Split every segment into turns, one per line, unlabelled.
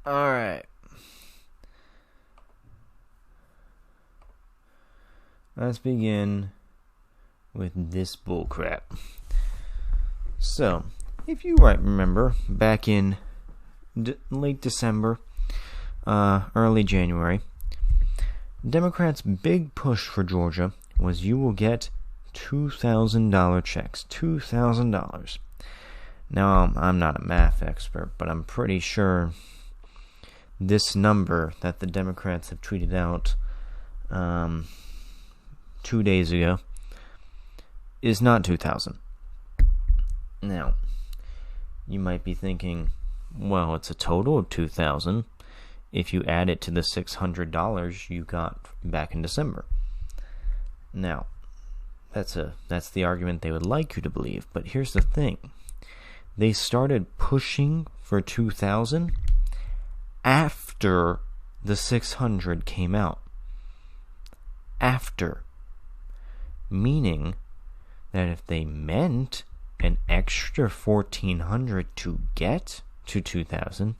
Alright. Let's begin with this bullcrap. So, if you remember, back in late December, early January, Democrats' big push for Georgia was you will get $2,000 checks. $2,000. Now, I'm not a math expert, but I'm pretty sure this number that the Democrats have tweeted out 2 days ago is not 2,000. Now, you might be thinking, well, it's a total of 2,000 if you add it to the $600 you got back in December. Now, that's the argument they would like you to believe, but here's the thing. They started pushing for 2,000 after the 600 came out. After. Meaning that if they meant an extra 1,400 to get to 2,000,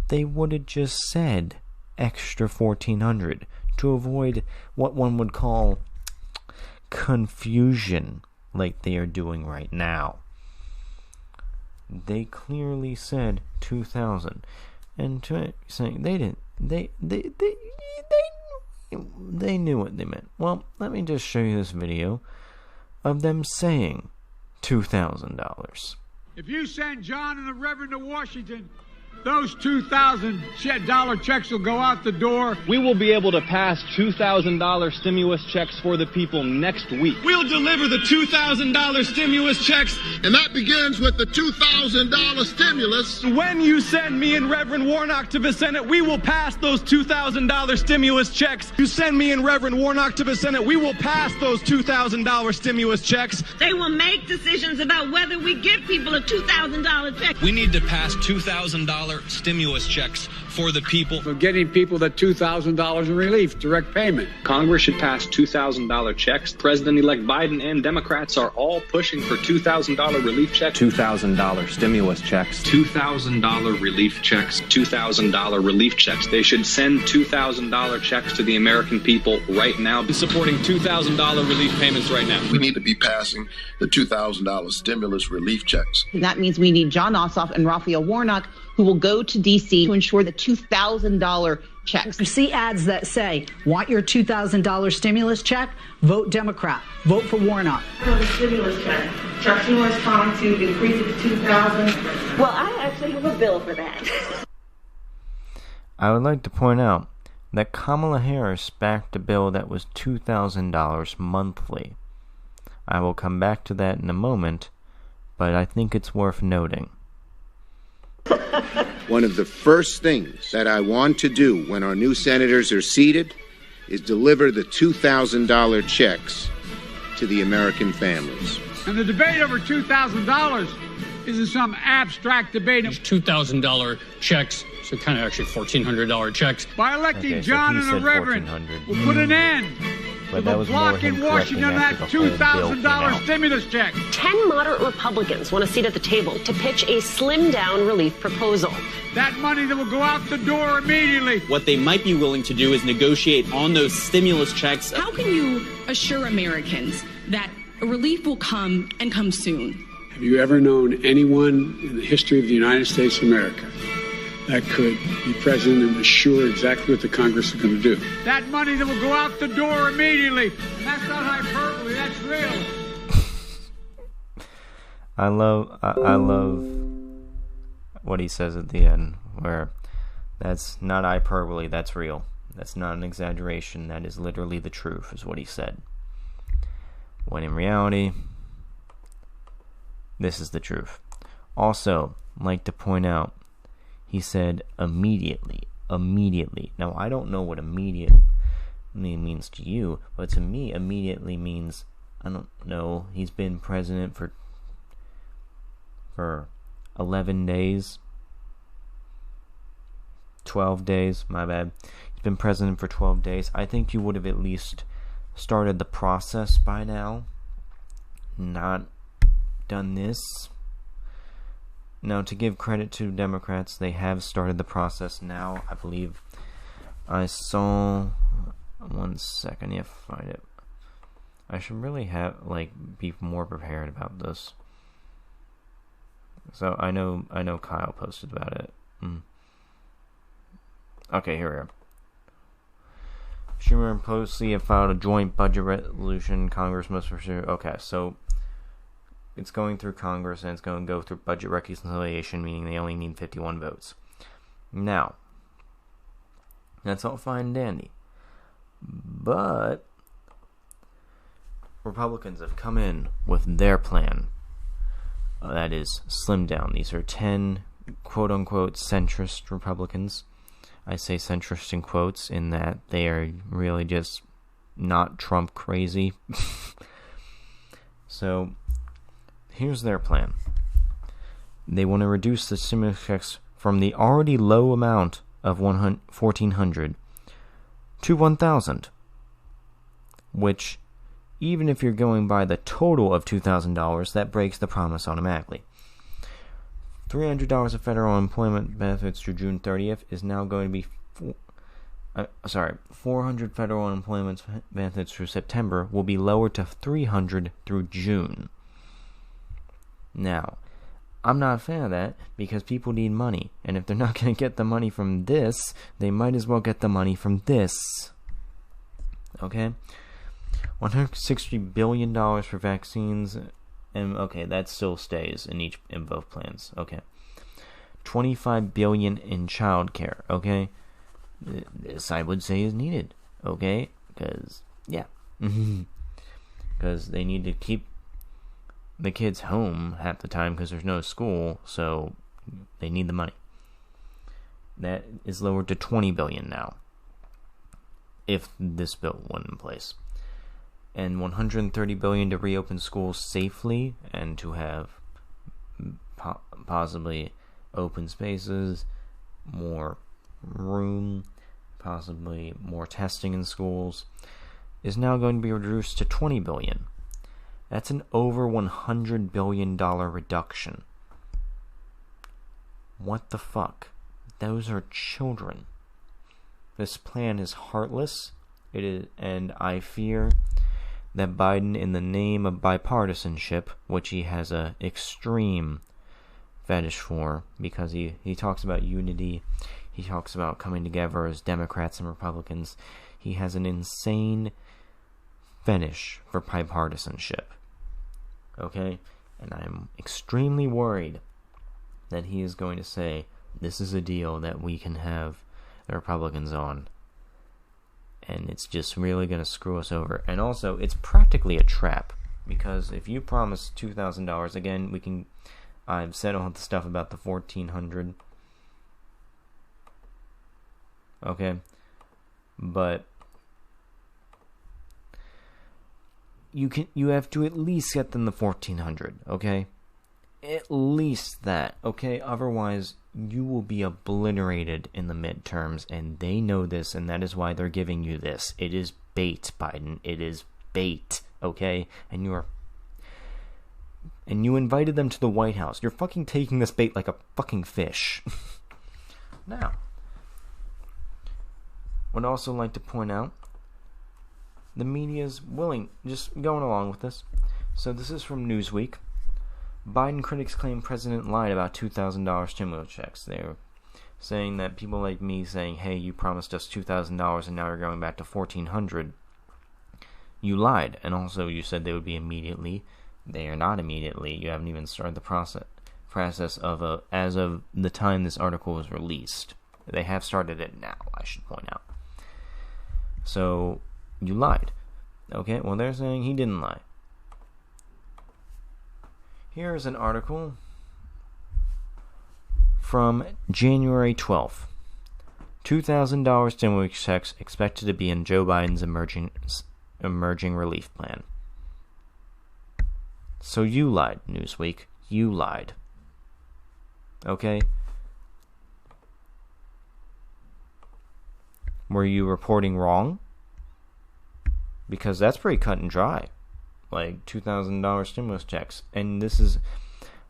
they would have just said extra 1,400 to avoid what one would call confusion like they are doing right now. They clearly said 2,000, and saying they didn't. They knew what they meant. Well, let me just show you this video of them saying $2,000.
If you send John and the Reverend to Washington, those $2,000 checks will go out the door.
We will be able to pass $2,000 stimulus checks for the people next week.
We'll deliver the $2,000 stimulus checks, and that begins with the $2,000 stimulus.
When you send me and Reverend Warnock to the Senate, we will pass those $2,000 stimulus checks. You send me and Reverend Warnock to the Senate, we will pass those $2,000 stimulus checks.
They will make decisions about whether we give people a $2,000 check.
We need to pass $2,000 stimulus checks for the people.
For getting people the $2,000 in relief, direct payment.
Congress should pass $2,000 checks. President-elect Biden and Democrats are all pushing for $2,000 relief checks. $2,000 stimulus checks. $2,000 relief checks. $2,000 relief checks. They should send $2,000 checks to the American people right now. Supporting $2,000 relief payments right now.
We need to be passing the $2,000 stimulus relief checks.
That means we need John Ossoff and Raphael Warnock, who will go to D.C. to ensure the $2,000 checks.
I see ads that say, want your $2,000 stimulus check? Vote Democrat. Vote for Warnock.
The stimulus check. Chuck Schumer's trying to increase it to $2,000.
Well, I actually have a bill for that.
I would like to point out that Kamala Harris backed a bill that was $2,000 monthly. I will come back to that in a moment, but I think it's worth noting.
One of the first things that I want to do when our new senators are seated is deliver the $2,000 checks to the American families.
And the debate over $2,000 isn't some abstract debate.
$2,000 checks, so kind of actually $1,400 checks.
By electing John and the Reverend, we'll put an end to the block in Washington on that $2,000 stimulus check.
10 moderate Republicans want a seat at the table to pitch a slimmed-down relief proposal.
That money that will go out the door immediately.
What they might be willing to do is negotiate on those stimulus checks.
How can you assure Americans that relief will come and come soon?
Have you ever known anyone in the history of the United States of America that could be president and assure exactly what the Congress is going to do? That money that will go out the door immediately. And that's not hyperbole, that's real.
I love what he says at the end, where that's not hyperbole, that's real. That's not an exaggeration, that is literally the truth, is what he said. When in reality, this is the truth. Also, I'd like to point out, he said immediately. Now, I don't know what immediately means to you, but to me, immediately means, I don't know, he's been president for 11 days. 12 days, my bad. He's been president for 12 days. I think you would have at least started the process by now. Not done this. Now, to give credit to Democrats, they have started the process now. I believe I saw... One second, you have to find it. I should really be more prepared about this. So, I know Kyle posted about it. Okay, here we are. Schumer and Pelosi have filed a joint budget resolution. Congress must pursue... Okay, so... It's going through Congress, and it's going to go through budget reconciliation, meaning they only need 51 votes. Now, that's all fine and dandy. But Republicans have come in with their plan. That is, slimmed down. These are 10 quote-unquote centrist Republicans. I say centrist in quotes in that they are really just not Trump crazy. So... here's their plan. They want to reduce the stimulus checks from the already low amount of $1,400 to $1,000, which, even if you're going by the total of $2,000, that breaks the promise automatically. $300 of federal unemployment benefits through June 30th is now going to be... 400 federal unemployment benefits through September will be lowered to 300 through June. Now, I'm not a fan of that because people need money, and if they're not going to get the money from this, they might as well get the money from this. Okay? $160 billion for vaccines, and okay, that still stays in both plans. Okay. $25 billion in childcare. Okay? This I would say is needed. Okay? Because, yeah. Because they need to keep the kids home half the time because there's no school, so they need the money. That is lowered to $20 billion now, if this bill went in place. And $130 billion to reopen schools safely and to have possibly open spaces, more room, possibly more testing in schools, is now going to be reduced to $20 billion. That's an over $100 billion reduction. What the fuck? Those are children. This plan is heartless. It is, and I fear that Biden, in the name of bipartisanship, which he has an extreme fetish for, because he talks about unity, he talks about coming together as Democrats and Republicans, he has an insane fetish for bipartisanship. Okay? And I'm extremely worried that he is going to say, this is a deal that we can have the Republicans on. And it's just really going to screw us over. And also, it's practically a trap. Because if you promise $2,000, again, I've said all the stuff about the $1,400. Okay? But you have to at least get them the $1,400, okay? At least that, okay? Otherwise, you will be obliterated in the midterms, and they know this, and that is why they're giving you this. It is bait, Biden. It is bait, okay? And you invited them to the White House. You're fucking taking this bait like a fucking fish. Now, would also like to point out, the media is willing, just going along with this. So this is from Newsweek. Biden critics claim president lied about $2,000 stimulus checks. They're saying that people like me saying, hey, you promised us $2,000 and now you're going back to $1,400. You lied. And also you said they would be immediately. They are not immediately. You haven't even started the process of as of the time this article was released. They have started it now, I should point out. So, you lied. Okay, well, they're saying he didn't lie. Here's an article from January 12th. $2,000 stimulus checks expected to be in Joe Biden's emerging relief plan. So you lied, Newsweek. You lied. Okay? Were you reporting wrong? Because that's pretty cut and dry. Like $2,000 stimulus checks. And this is...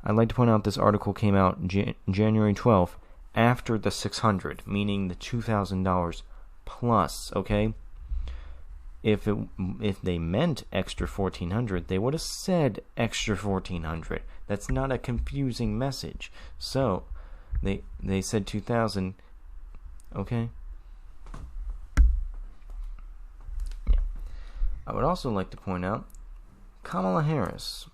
I'd like to point out this article came out January 12th after the $600, meaning the $2,000 plus, okay? If they meant extra $1,400, they would have said extra $1,400. That's not a confusing message. So, they said 2,000, okay? Yeah. I would also like to point out Kamala Harris.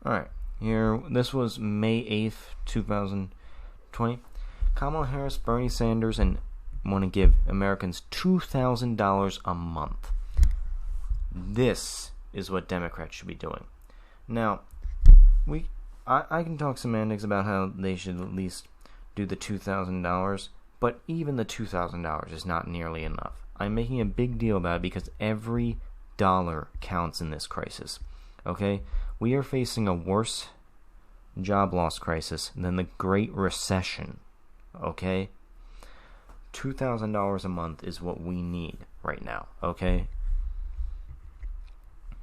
Alright, here, this was May 8th, 2020. Kamala Harris, Bernie Sanders, and want to give Americans $2,000 a month. This is what Democrats should be doing. Now, I can talk semantics about how they should at least do the $2,000, but even the $2,000 is not nearly enough. I'm making a big deal about it because every dollar counts in this crisis. Okay? We are facing a worse job loss crisis than the Great Recession. Okay? $2,000 a month is what we need right now. Okay?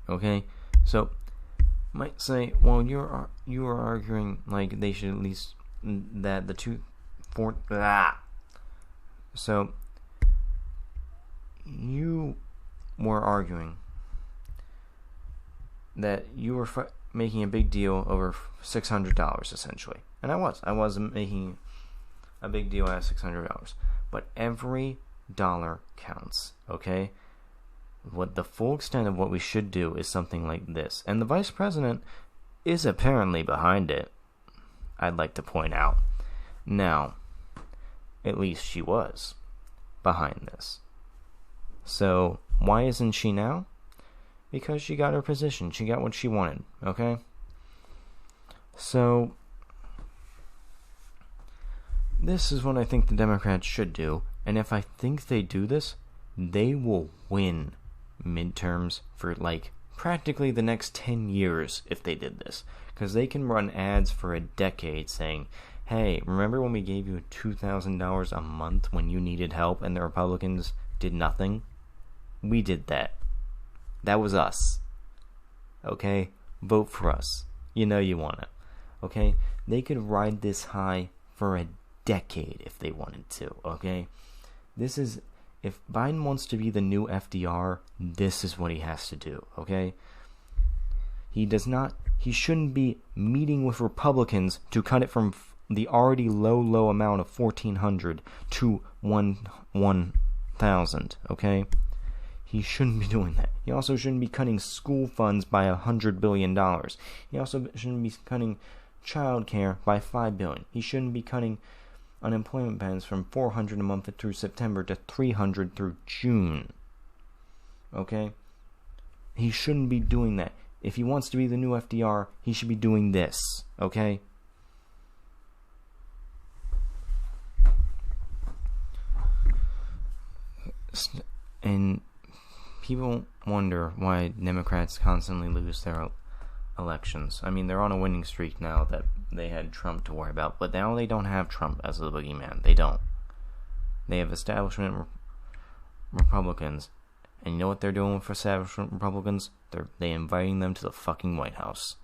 Okay? So, might say, well, you are arguing like they should at least that the So, you were arguing that you were making a big deal over $600 essentially, and I was making a big deal out of $600, but every dollar counts. Okay? What the full extent of what we should do is something like this, and the vice president is apparently behind it, I'd like to point out. Now, at least she was behind this. So, why isn't she now? Because she got her position. She got what she wanted, okay? So, this is what I think the Democrats should do, and if I think they do this, they will win midterms for like practically the next 10 years if they did this, because they can run ads for a decade saying, hey, remember when we gave you $2,000 a month when you needed help and the Republicans did nothing? We did that. That was us. Okay? Vote for us. You know you want it. Okay? They could ride this high for a decade if they wanted to. Okay? This is, if Biden wants to be the new FDR, this is what he has to do. Okay? He shouldn't be meeting with Republicans to cut it from the already low amount of $1,400 to 1,000. Okay? He shouldn't be doing that. He also shouldn't be cutting school funds by $100 billion. He also shouldn't be cutting child care by $5 billion. He shouldn't be cutting unemployment benefits from $400 a month through September to $300 through June. Okay? He shouldn't be doing that. If he wants to be the new FDR, he should be doing this. Okay? And people wonder why Democrats constantly lose their elections. I mean, they're on a winning streak now that they had Trump to worry about, but now they don't have Trump as the boogeyman. They don't. They have establishment Republicans, and you know what they're doing for establishment Republicans? They're inviting them to the fucking White House.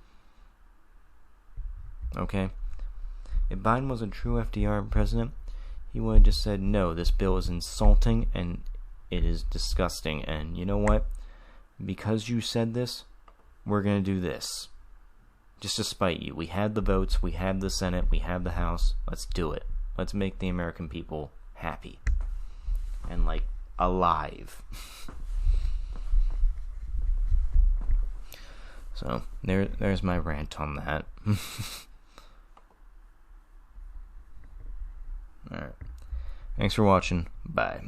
Okay? If Biden was a true FDR president, he would have just said, no, this bill is insulting and it is disgusting, and you know what? Because you said this, we're going to do this. Just to spite you. We had the votes, we have the Senate, we have the House. Let's do it. Let's make the American people happy. And, like, alive. So, there's my rant on that. Alright. Thanks for watching. Bye.